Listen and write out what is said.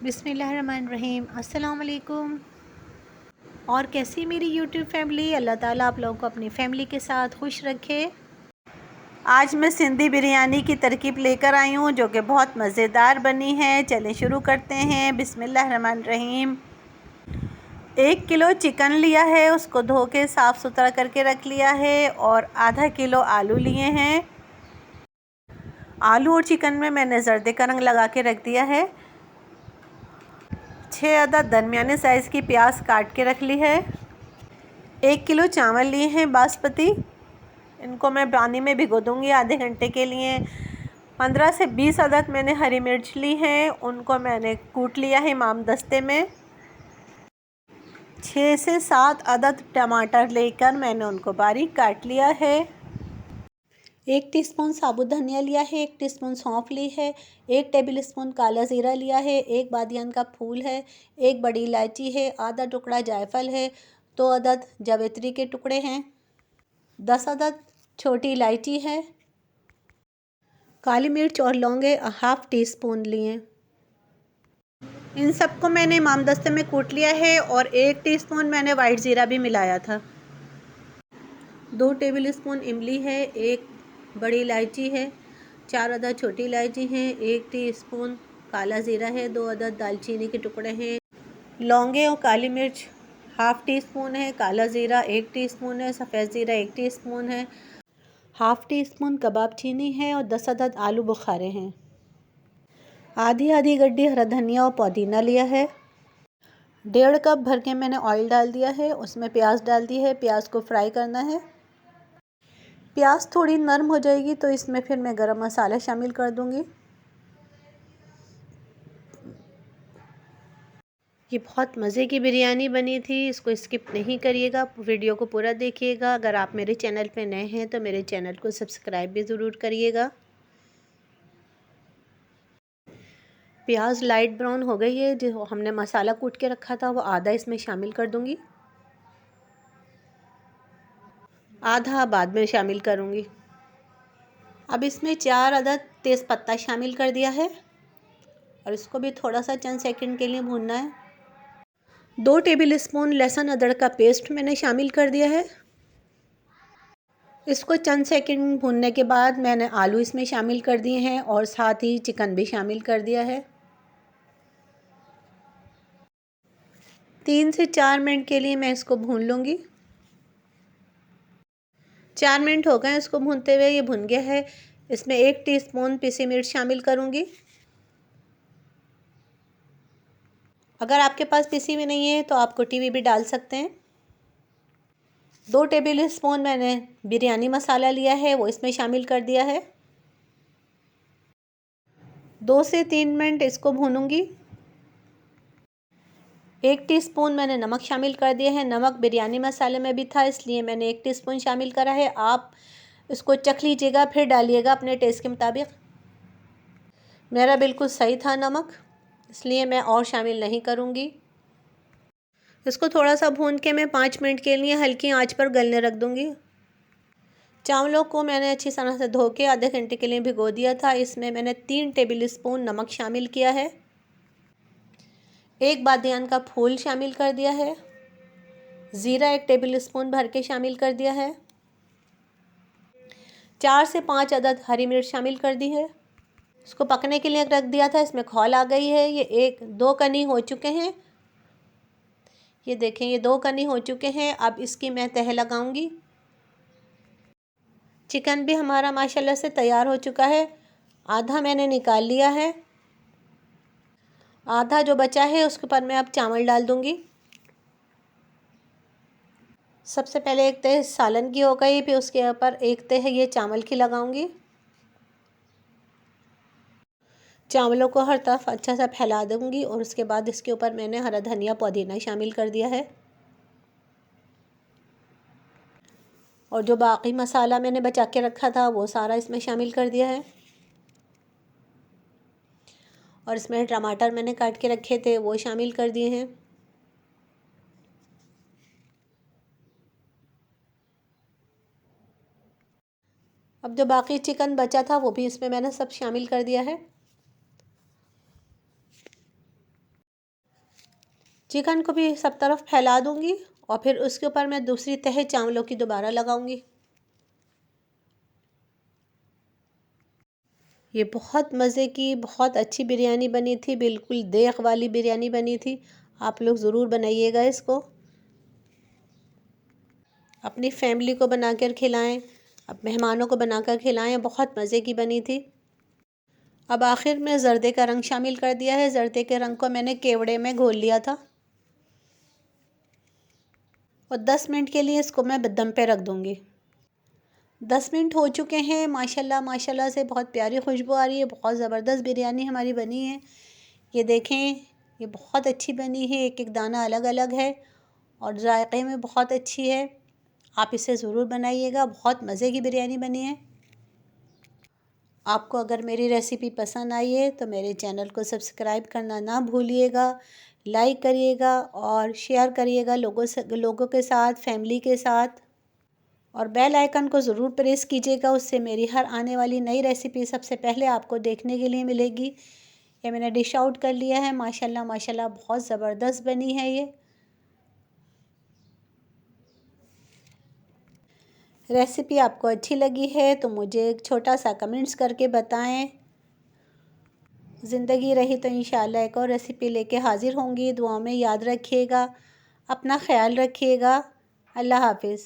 बिस्मिल्लाहिर्रहमानिर्रहीम। अस्सलाम वालेकुम। और कैसी मेरी यूट्यूब फैमिली। अल्लाह ताला आप लोगों को अपनी फैमिली के साथ खुश रखे। आज मैं सिंधी बिरयानी की तरकीब लेकर आई हूँ जो कि बहुत मज़ेदार बनी है। चलें शुरू करते हैं। बिस्मिल्लाहिर्रहमानिर्रहीम। 1 किलो चिकन लिया है, उसको धो के साफ़ सुथरा करके रख लिया है। और आधा किलो आलू लिए हैं। आलू और चिकन में मैंने जर्दे का रंग लगा के रख दिया है। 6 अदद दरमियाने साइज़ की प्याज काट के रख ली है। 1 किलो चावल लिए हैं बासमती, इनको मैं पानी में भिगो दूंगी आधे घंटे के लिए। 15 से 20 अदद मैंने हरी मिर्च ली हैं, उनको मैंने कूट लिया है इमाम दस्ते में। 6 से 7 अदद टमाटर लेकर मैंने उनको बारीक काट लिया है। 1 टीस्पून साबुत धनिया लिया है, 1 टीस्पून सौंफ ली है, 1 टेबल स्पून काला ज़ीरा लिया है, 1 बादियान का फूल है, 1 बड़ी इलायची है, आधा टुकड़ा जायफल है, 2 अदद जावित्री के टुकड़े हैं, 10 अदद छोटी इलायची है, काली मिर्च और लौंगे हाफ़ टी स्पून लिए। इन सबको मैंने इमाम दस्ते में कूट लिया है। और 1 टीस्पून मैंने वाइट ज़ीरा भी मिलाया था। 2 टेबल स्पून इमली है, 1 बड़ी इलायची है, 4 अदद छोटी इलायची हैं, 1 टीस्पून काला ज़ीरा है, 2 अदद दालचीनी के टुकड़े हैं, लौंगे और काली मिर्च हाफ़ टी स्पून है, काला ज़ीरा 1 टीस्पून है, सफ़ेद ज़ीरा 1 टीस्पून है, हाफ़ टी स्पून कबाब चीनी है और 10 अदद आलू बुखारे हैं। आधी आधी गड्डी हरा धनिया और पुदीना लिया है। 1.5 कप भर के मैंने ऑयल डाल दिया है, उसमें प्याज डाल दी है। प्याज को फ्राई करना है। प्याज थोड़ी नरम हो जाएगी तो इसमें फिर मैं गरम मसाला शामिल कर दूंगी। ये बहुत मज़े की बिरयानी बनी थी, इसको स्किप नहीं करिएगा, वीडियो को पूरा देखिएगा। अगर आप मेरे चैनल पे नए हैं तो मेरे चैनल को सब्सक्राइब भी ज़रूर करिएगा। प्याज लाइट ब्राउन हो गई है, जो हमने मसाला कूट के रखा था वो आधा इसमें शामिल कर दूंगी, आधा बाद में शामिल करूंगी। अब इसमें 4 अदद तेज़पत्ता शामिल कर दिया है और इसको भी थोड़ा सा चंद सेकंड के लिए भूनना है। 2 टेबल स्पून लहसुन अदरक का पेस्ट मैंने शामिल कर दिया है। इसको चंद सेकंड भूनने के बाद मैंने आलू इसमें शामिल कर दिए हैं और साथ ही चिकन भी शामिल कर दिया है। 3 से 4 मिनट के लिए मैं इसको भून लूँगी। 4 मिनट हो गए इसको भूनते हुए, ये भुन गया है। इसमें 1 टीस्पून पिसी मिर्च शामिल करूँगी। अगर आपके पास पिसी हुई नहीं है तो आप कुटी हुई भी डाल सकते हैं। 2 टेबल स्पून मैंने बिरयानी मसाला लिया है, वो इसमें शामिल कर दिया है। 2 से 3 मिनट इसको भूनूंगी। 1 टीस्पून मैंने नमक शामिल कर दिया है। नमक बिरयानी मसाले में भी था इसलिए मैंने 1 टीस्पून शामिल करा है। आप इसको चख लीजिएगा फिर डालिएगा अपने टेस्ट के मुताबिक। मेरा बिल्कुल सही था नमक, इसलिए मैं और शामिल नहीं करूँगी। इसको थोड़ा सा भून के मैं 5 मिनट के लिए हल्की आंच पर गलने रख दूँगी। चावलों को मैंने अच्छी तरह से धो के आधे घंटे के लिए भिगो दिया था। इसमें मैंने 3 टेबल स्पून नमक शामिल किया है, 1 बादियान का फूल शामिल कर दिया है, ज़ीरा 1 टेबल स्पून भर के शामिल कर दिया है, 4 से 5 अदद हरी मिर्च शामिल कर दी है। इसको पकने के लिए रख दिया था, इसमें खौल आ गई है। ये 1-2 कनी हो चुके हैं। ये देखें, ये 2 कनी हो चुके हैं। अब इसकी मैं तह लगाऊंगी। चिकन भी हमारा माशाल्लाह से तैयार हो चुका है। आधा मैंने निकाल लिया है, आधा जो बचा है उसके ऊपर मैं अब चावल डाल दूंगी। सबसे पहले एक तह सालन की हो गई, फिर उसके ऊपर एक तह ये चावल की लगाऊंगी। चावलों को हर तरफ अच्छा सा फैला दूंगी और उसके बाद इसके ऊपर मैंने हरा धनिया पुदीना शामिल कर दिया है। और जो बाकी मसाला मैंने बचा के रखा था वो सारा इसमें शामिल कर दिया है। और इसमें टमाटर मैंने काट के रखे थे वो शामिल कर दिए हैं। अब जो बाकी चिकन बचा था वो भी इसमें मैंने सब शामिल कर दिया है। चिकन को भी सब तरफ फैला दूंगी और फिर उसके ऊपर मैं दूसरी तह चावलों की दोबारा लगाऊंगी। ये बहुत मज़े की बहुत अच्छी बिरयानी बनी थी, बिल्कुल देख वाली बिरयानी बनी थी। आप लोग ज़रूर बनाइएगा इसको, अपनी फैमिली को बनाकर खिलाएं, अब मेहमानों को बनाकर खिलाएं। बहुत मज़े की बनी थी। अब आखिर में ज़र्दे का रंग शामिल कर दिया है। ज़र्दे के रंग को मैंने केवड़े में घोल लिया था और 10 मिनट के लिए इसको मैं दम पे रख दूँगी। 10 मिनट हो चुके हैं। माशाल्लाह माशाल्लाह से बहुत प्यारी खुशबू आ रही है। बहुत ज़बरदस्त बिरयानी हमारी बनी है। ये देखें, ये बहुत अच्छी बनी है। एक एक दाना अलग अलग है और जायक़े में बहुत अच्छी है। आप इसे ज़रूर बनाइएगा, बहुत मज़े की बिरयानी बनी है। आपको अगर मेरी रेसिपी पसंद आई है तो मेरे चैनल को सब्सक्राइब करना ना भूलिएगा, लाइक करिएगा और शेयर करिएगा लोगों के साथ, फैमिली के साथ, और बेल आइकन को ज़रूर प्रेस कीजिएगा। उससे मेरी हर आने वाली नई रेसिपी सबसे पहले आपको देखने के लिए मिलेगी। ये मैंने डिश आउट कर लिया है। माशाल्लाह माशाल्लाह बहुत ज़बरदस्त बनी है ये रेसिपी। आपको अच्छी लगी है तो मुझे एक छोटा सा कमेंट्स करके बताएं। ज़िंदगी रही तो इंशाल्लाह एक और रेसिपी लेके हाज़िर होंगी। दुआ में याद रखिएगा, अपना ख्याल रखिएगा। अल्लाह हाफिज़।